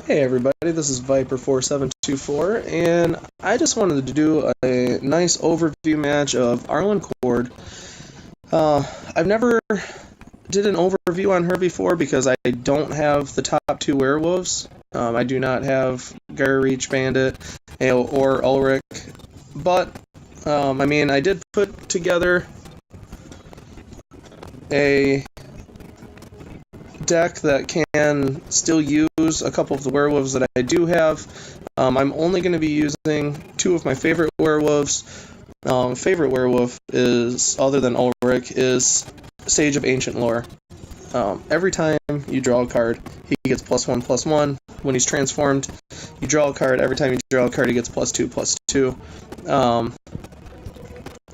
Hey everybody, this is Viper4724, and I just wanted to do a nice overview match of Arlinn Cord. I've never did an overview on her before because I don't have the top two werewolves. I do not have Reach Bandit or Ulrich, but I did put together a deck that can still use a couple of the werewolves that I do have. I'm only going to be using two of my favorite werewolves. Favorite werewolf is, other than Ulrich, is Sage of Ancient Lore. Every time you draw a card, he gets +1/+1. When he's transformed, you draw a card. Every time you draw a card, he gets +2/+2.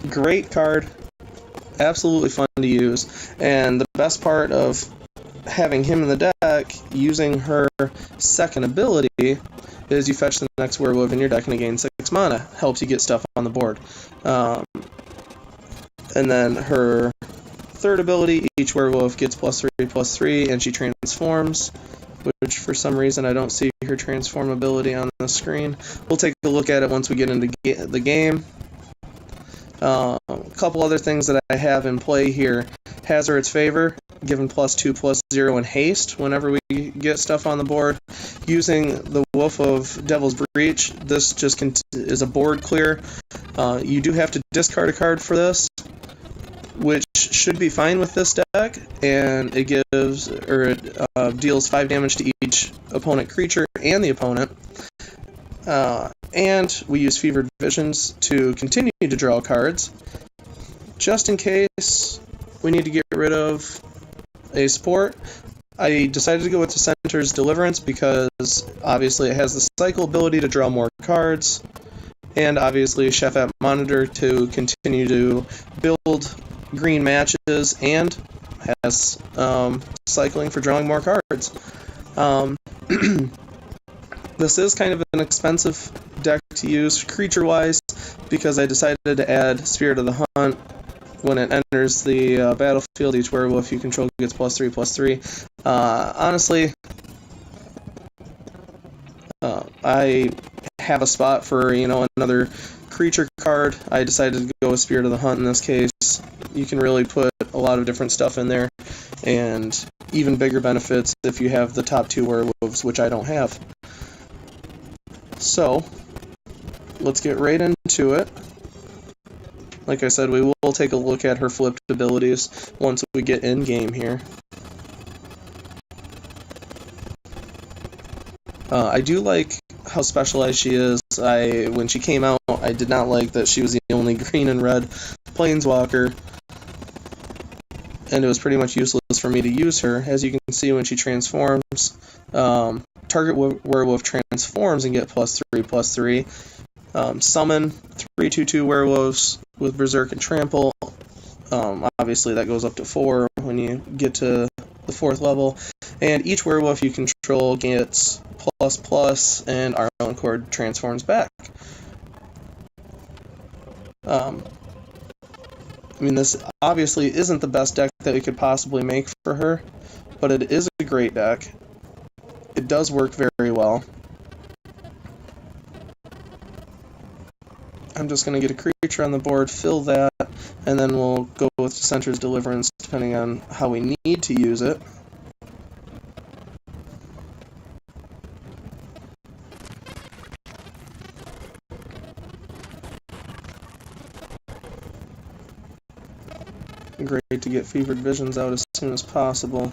Great card. Absolutely fun to use. And the best part of having him in the deck, using her second ability, is you fetch the next werewolf in your deck and you gain 6 mana. Helps you get stuff on the board. And then her third ability, each werewolf gets +3/+3, and she transforms, which for some reason I don't see her transform ability on the screen. We'll take a look at it once we get into the game. A couple other things that I have in play here. Hazard's Favor, given +2/+0 in haste whenever we get stuff on the board. Using the Wolf of Devil's Breach, this just is a board clear. You do have to discard a card for this, which should be fine with this deck, and it deals 5 damage to each opponent creature and the opponent. And we use Fevered Visions to continue to draw cards, just in case we need to get rid of a support. I decided to go with the Center's Deliverance because obviously it has the cycle ability to draw more cards, and obviously Chef at Monitor to continue to build green matches, and has cycling for drawing more cards. This is kind of an expensive deck to use creature-wise because I decided to add Spirit of the Hunt. When it enters the battlefield, each werewolf you control gets +3/+3. Honestly, I have a spot for another creature card. I decided to go with Spirit of the Hunt in this case. You can really put a lot of different stuff in there, and even bigger benefits if you have the top two werewolves, which I don't have. So, let's get right into it. Like I said, we will take a look at her flipped abilities once we get in game here. I do like how specialized she is. When she came out, I did not like that she was the only green and red planeswalker, and it was pretty much useless for me to use her. As you can see, when she transforms, target werewolf transforms and get +3/+3. Summon 3/2/2 werewolves with Berserk and Trample. Obviously that goes up to 4 when you get to the 4th level. And each werewolf you control gets ++, and Arlinn Cord transforms back. This obviously isn't the best deck that we could possibly make for her, but it is a great deck. It does work very well. I'm just going to get a creature on the board, fill that, and then we'll go with the Center's Deliverance depending on how we need to use it. Great to get Fevered Visions out as soon as possible.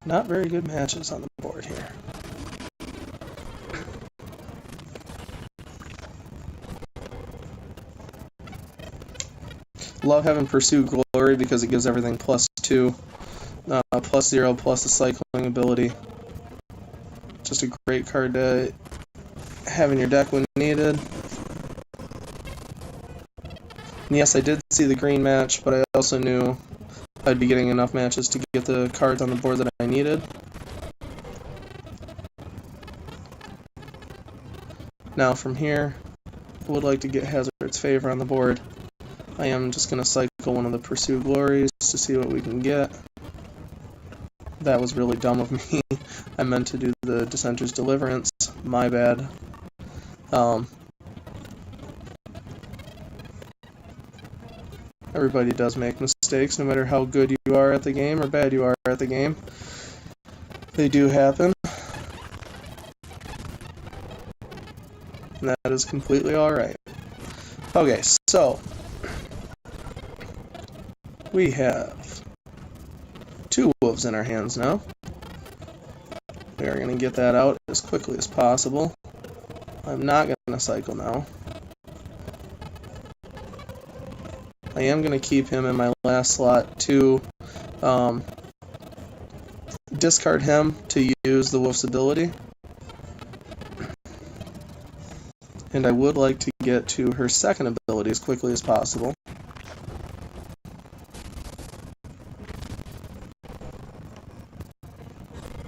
Not very good matches on the board here. Love having Pursue Glory because it gives everything +2, +0, plus the cycling ability. Just a great card to have in your deck when needed. And yes, I did see the green match, but I also knew I'd be getting enough matches to get the cards on the board that I needed. Now from here, I would like to get Hazard's Favor on the board. I am just going to cycle one of the Pursue Glories to see what we can get. That was really dumb of me. I meant to do the Dissenter's Deliverance. My bad. Everybody does make mistakes, no matter how good you are at the game or bad you are at the game. They do happen. And that is completely alright. Okay, so we have 2 wolves in our hands now. We are going to get that out as quickly as possible. I'm not going to cycle now. I am going to keep him in my last slot to discard him to use the wolf's ability. And I would like to get to her second ability as quickly as possible.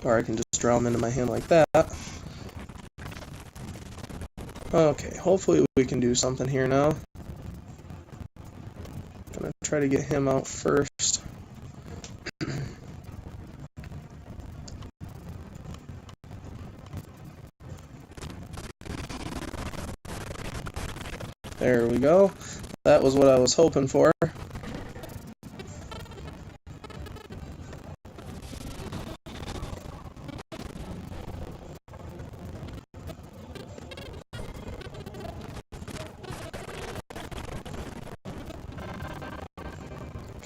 Or I can just draw them into my hand like that. Okay, hopefully we can do something here now. Gonna try to get him out first. There we go. That was what I was hoping for.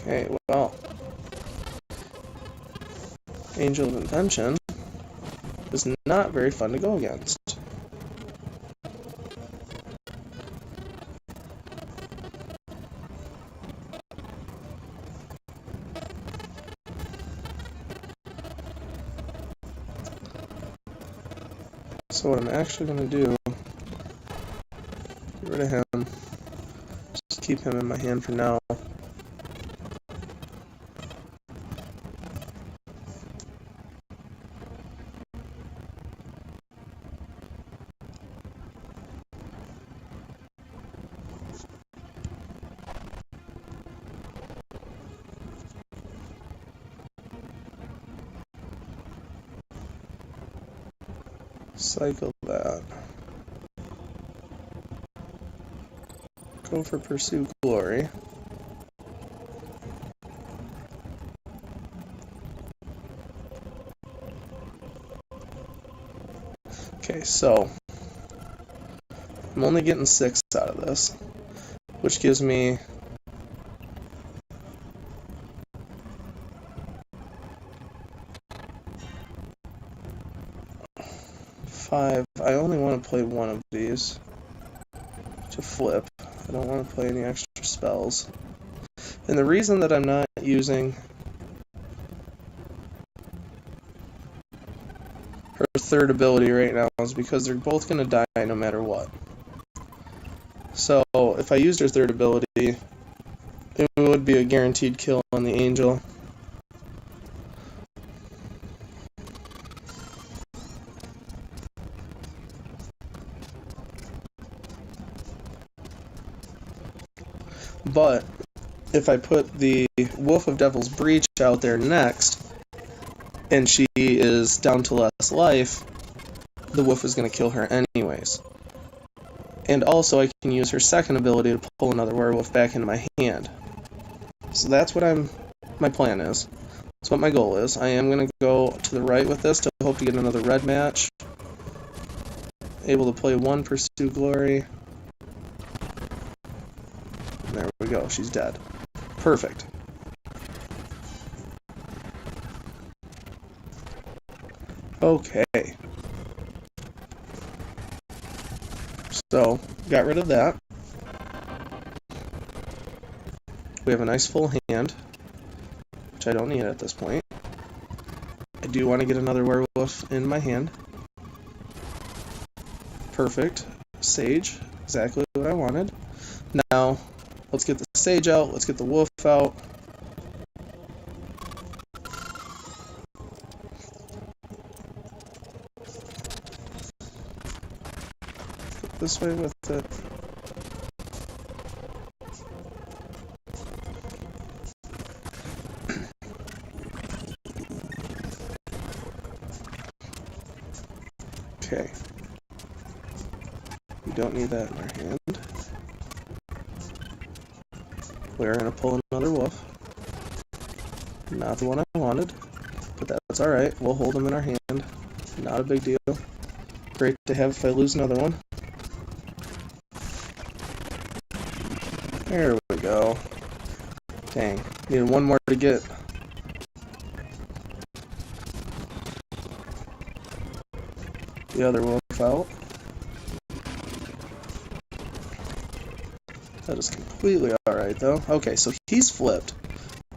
Okay, well, Angel of Invention is not very fun to go against. So what I'm actually going to do, get rid of him, just keep him in my hand for now. Cycle that. Go for Pursue Glory. Okay, so I'm only getting 6 out of this, which gives me 5. I only want to play one of these to flip. I don't want to play any extra spells. And the reason that I'm not using her third ability right now is because they're both going to die no matter what. So if I used her third ability, it would be a guaranteed kill on the Angel. But if I put the Wolf of Devil's Breach out there next, and she is down to less life, the wolf is going to kill her anyways. And also I can use her second ability to pull another werewolf back into my hand. So that's what my plan is. That's what my goal is. I am going to go to the right with this to hope to get another red match. Able to play one Pursue Glory. There we go, she's dead. Perfect. Okay. So, got rid of that. We have a nice full hand, which I don't need at this point. I do want to get another werewolf in my hand. Perfect. Sage, exactly what I wanted. Now, let's get the sage out, let's get the wolf out. Go this way with it. Okay. We don't need that in our hand. We're going to pull another wolf. Not the one I wanted, but that's alright. We'll hold him in our hand. Not a big deal. Great to have if I lose another one. There we go. Dang. Needed one more to get. The other wolf out. That is completely alright though. Okay, so he's flipped.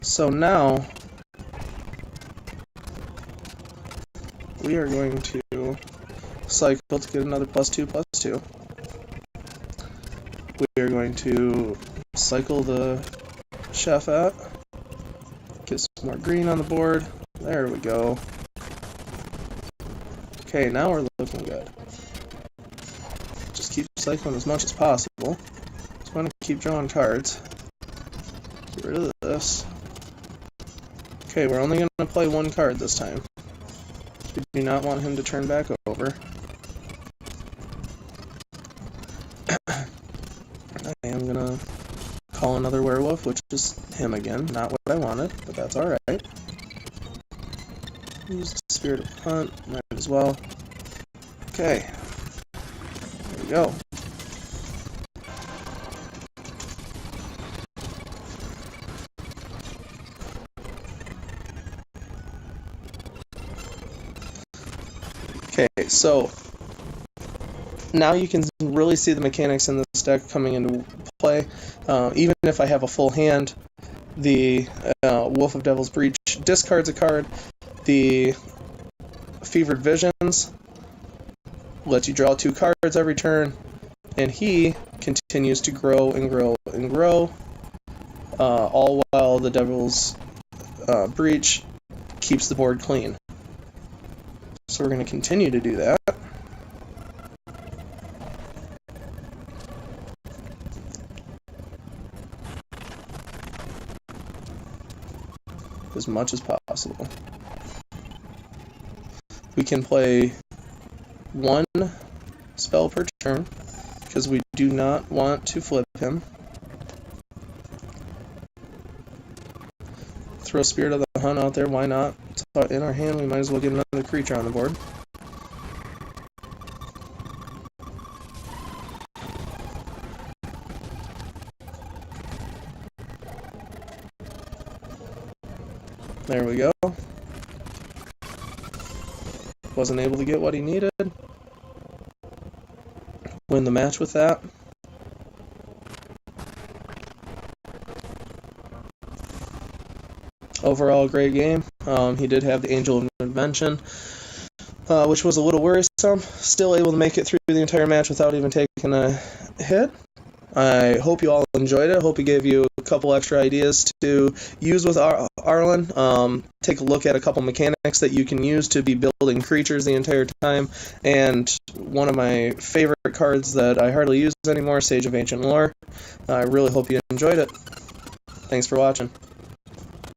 So now we are going to cycle to get another +2/+2. We are going to cycle the chef out. Get some more green on the board. There we go. Okay, now we're looking good. Just keep cycling as much as possible. Just want to keep drawing cards. Get rid of this. Okay, we're only going to play one card this time. We do not want him to turn back over. I am going to call another werewolf, which is him again. Not what I wanted, but that's alright. Use the Spirit of Hunt, might as well. Okay. There we go. Okay, so now you can really see the mechanics in this deck coming into play. Even if I have a full hand, the Wolf of Devil's Breach discards a card. The Fevered Visions lets you draw 2 cards every turn, and he continues to grow and grow and grow, all while the Devil's Breach keeps the board clean. So we're going to continue to do that. As much as possible. We can play 1 spell per turn, because we do not want to flip him. Throw Spirit of the Hunt out there, why not? It's in our hand, we might as well get another creature on the board. There we go. Wasn't able to get what he needed. Win the match with that. Overall, great game. He did have the Angel of Invention, which was a little worrisome. Still able to make it through the entire match without even taking a hit. I hope you all enjoyed it. I hope it gave you a couple extra ideas to use with Arlinn. Take a look at a couple mechanics that you can use to be building creatures the entire time. And one of my favorite cards that I hardly use anymore, Sage of Ancient Lore. I really hope you enjoyed it. Thanks for watching.